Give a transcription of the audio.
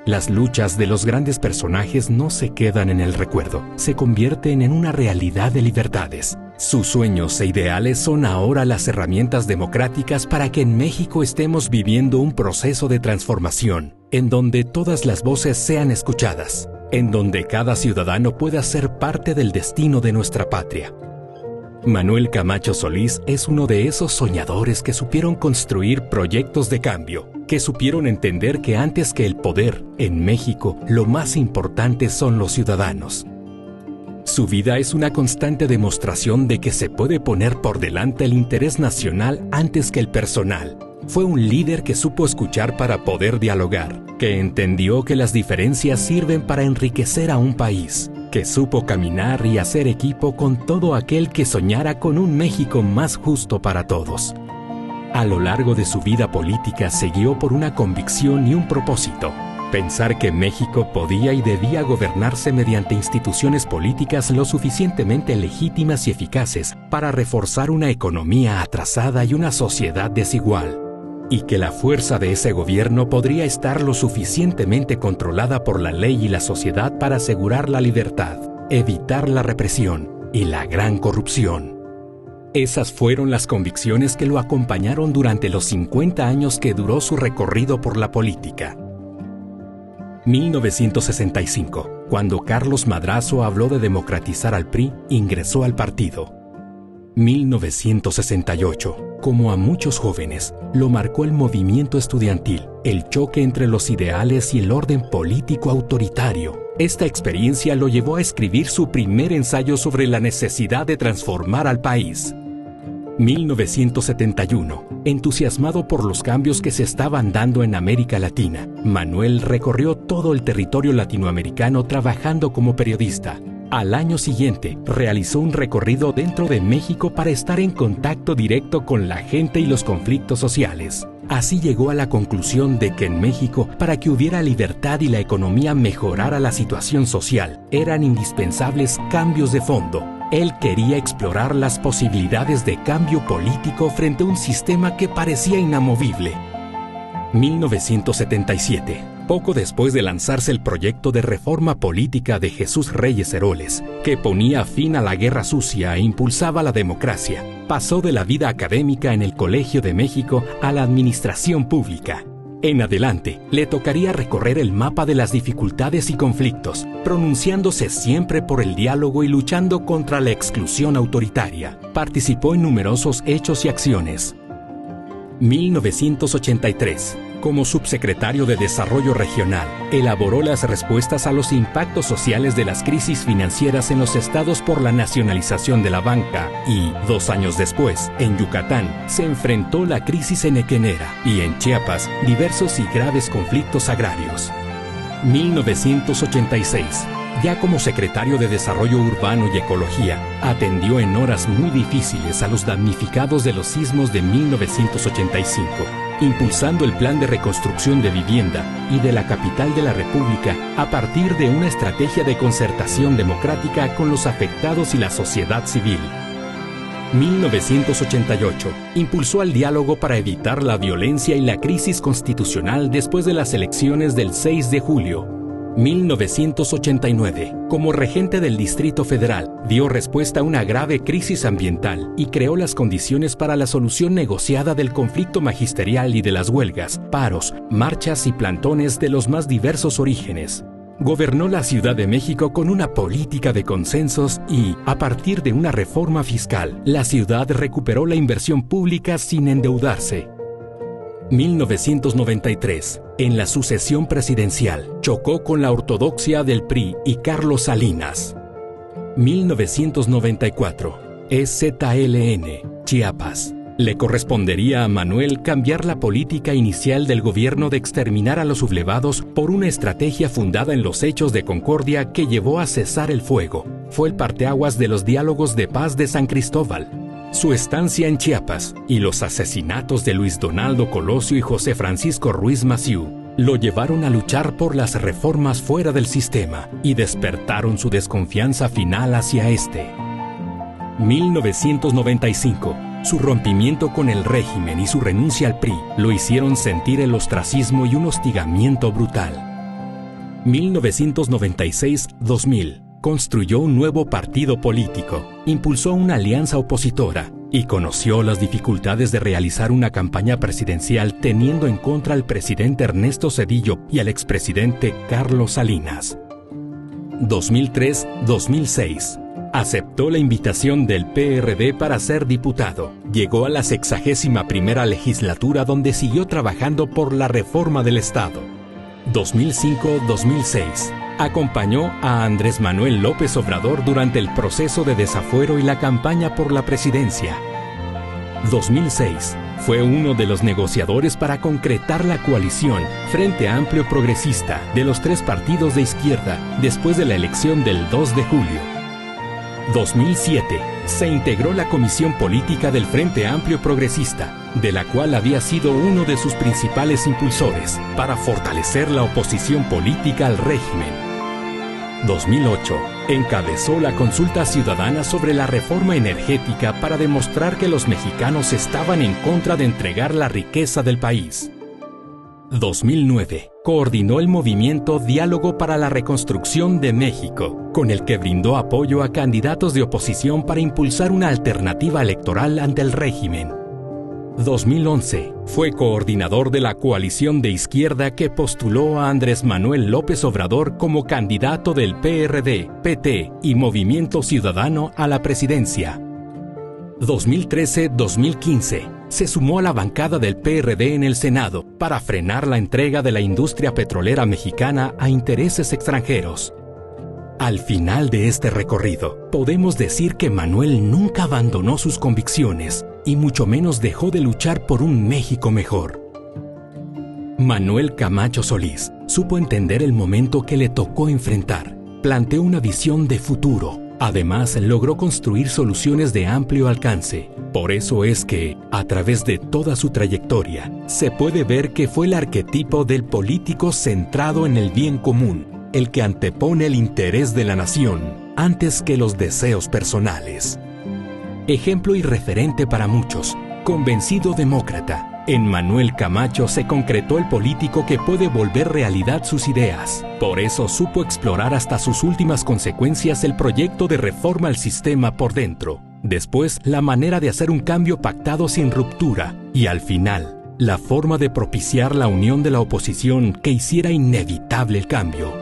Las luchas de los grandes personajes no se quedan en el recuerdo, se convierten en una realidad de libertades. Sus sueños e ideales son ahora las herramientas democráticas para que en México estemos viviendo un proceso de transformación, en donde todas las voces sean escuchadas, en donde cada ciudadano pueda ser parte del destino de nuestra patria. Manuel Camacho Solís es uno de esos soñadores que supieron construir proyectos de cambio, que supieron entender que antes que el poder, en México, lo más importante son los ciudadanos. Su vida es una constante demostración de que se puede poner por delante el interés nacional antes que el personal. Fue un líder que supo escuchar para poder dialogar, que entendió que las diferencias sirven para enriquecer a un país, que supo caminar y hacer equipo con todo aquel que soñara con un México más justo para todos. A lo largo de su vida política se guió por una convicción y un propósito: pensar que México podía y debía gobernarse mediante instituciones políticas lo suficientemente legítimas y eficaces para reforzar una economía atrasada y una sociedad desigual, y que la fuerza de ese gobierno podría estar lo suficientemente controlada por la ley y la sociedad para asegurar la libertad, evitar la represión y la gran corrupción. Esas fueron las convicciones que lo acompañaron durante los 50 años que duró su recorrido por la política. 1965, cuando Carlos Madrazo habló de democratizar al PRI, ingresó al partido. 1968, como a muchos jóvenes, lo marcó el movimiento estudiantil, el choque entre los ideales y el orden político autoritario. Esta experiencia lo llevó a escribir su primer ensayo sobre la necesidad de transformar al país. 1971, entusiasmado por los cambios que se estaban dando en América Latina, Manuel recorrió todo el territorio latinoamericano trabajando como periodista. Al año siguiente, realizó un recorrido dentro de México para estar en contacto directo con la gente y los conflictos sociales. Así llegó a la conclusión de que en México, para que hubiera libertad y la economía mejorara la situación social, eran indispensables cambios de fondo. Él quería explorar las posibilidades de cambio político frente a un sistema que parecía inamovible. 1977. Poco después de lanzarse el proyecto de reforma política de Jesús Reyes Heroles, que ponía fin a la guerra sucia e impulsaba la democracia, pasó de la vida académica en el Colegio de México a la administración pública. En adelante, le tocaría recorrer el mapa de las dificultades y conflictos, pronunciándose siempre por el diálogo y luchando contra la exclusión autoritaria. Participó en numerosos hechos y acciones. 1983. Como subsecretario de Desarrollo Regional, elaboró las respuestas a los impactos sociales de las crisis financieras en los estados por la nacionalización de la banca y, 2 años después, en Yucatán, se enfrentó la crisis henequenera y en Chiapas, diversos y graves conflictos agrarios. 1986. Ya como secretario de Desarrollo Urbano y Ecología, atendió en horas muy difíciles a los damnificados de los sismos de 1985, impulsando el plan de reconstrucción de vivienda y de la capital de la República a partir de una estrategia de concertación democrática con los afectados y la sociedad civil. 1988. Impulsó al diálogo para evitar la violencia y la crisis constitucional después de las elecciones del 6 de julio. 1989. Como regente del Distrito Federal, dio respuesta a una grave crisis ambiental y creó las condiciones para la solución negociada del conflicto magisterial y de las huelgas, paros, marchas y plantones de los más diversos orígenes. Gobernó la Ciudad de México con una política de consensos y, a partir de una reforma fiscal, la ciudad recuperó la inversión pública sin endeudarse. 1993. En la sucesión presidencial, chocó con la ortodoxia del PRI y Carlos Salinas. 1994. EZLN, Chiapas. Le correspondería a Manuel cambiar la política inicial del gobierno de exterminar a los sublevados por una estrategia fundada en los hechos de concordia que llevó a cesar el fuego. Fue el parteaguas de los diálogos de paz de San Cristóbal. Su estancia en Chiapas y los asesinatos de Luis Donaldo Colosio y José Francisco Ruiz Massieu lo llevaron a luchar por las reformas fuera del sistema y despertaron su desconfianza final hacia este. 1995. Su rompimiento con el régimen y su renuncia al PRI lo hicieron sentir el ostracismo y un hostigamiento brutal. 1996-2000. Construyó un nuevo partido político, impulsó una alianza opositora y conoció las dificultades de realizar una campaña presidencial teniendo en contra al presidente Ernesto Zedillo y al expresidente Carlos Salinas. 2003-2006. Aceptó la invitación del PRD para ser diputado. Llegó a la 61ª legislatura donde siguió trabajando por la reforma del Estado. 2005-2006. Acompañó a Andrés Manuel López Obrador durante el proceso de desafuero y la campaña por la presidencia. 2006. Fue uno de los negociadores para concretar la coalición Frente Amplio Progresista de los 3 partidos de izquierda después de la elección del 2 de julio. 2007. Se integró la Comisión Política del Frente Amplio Progresista, de la cual había sido uno de sus principales impulsores, para fortalecer la oposición política al régimen. 2008. Encabezó la consulta ciudadana sobre la reforma energética para demostrar que los mexicanos estaban en contra de entregar la riqueza del país. 2009. Coordinó el movimiento Diálogo para la Reconstrucción de México, con el que brindó apoyo a candidatos de oposición para impulsar una alternativa electoral ante el régimen. 2011. Fue coordinador de la coalición de izquierda que postuló a Andrés Manuel López Obrador como candidato del PRD, PT y Movimiento Ciudadano a la presidencia. 2013-2015. Se sumó a la bancada del PRD en el Senado para frenar la entrega de la industria petrolera mexicana a intereses extranjeros. Al final de este recorrido, podemos decir que Manuel nunca abandonó sus convicciones y mucho menos dejó de luchar por un México mejor. Manuel Camacho Solís supo entender el momento que le tocó enfrentar. Planteó una visión de futuro. Además, logró construir soluciones de amplio alcance. Por eso es que, a través de toda su trayectoria, se puede ver que fue el arquetipo del político centrado en el bien común, el que antepone el interés de la nación antes que los deseos personales. Ejemplo y referente para muchos, convencido demócrata, en Manuel Camacho se concretó el político que puede volver realidad sus ideas. Por eso supo explorar hasta sus últimas consecuencias el proyecto de reforma al sistema por dentro. Después, la manera de hacer un cambio pactado sin ruptura. Y al final, la forma de propiciar la unión de la oposición que hiciera inevitable el cambio.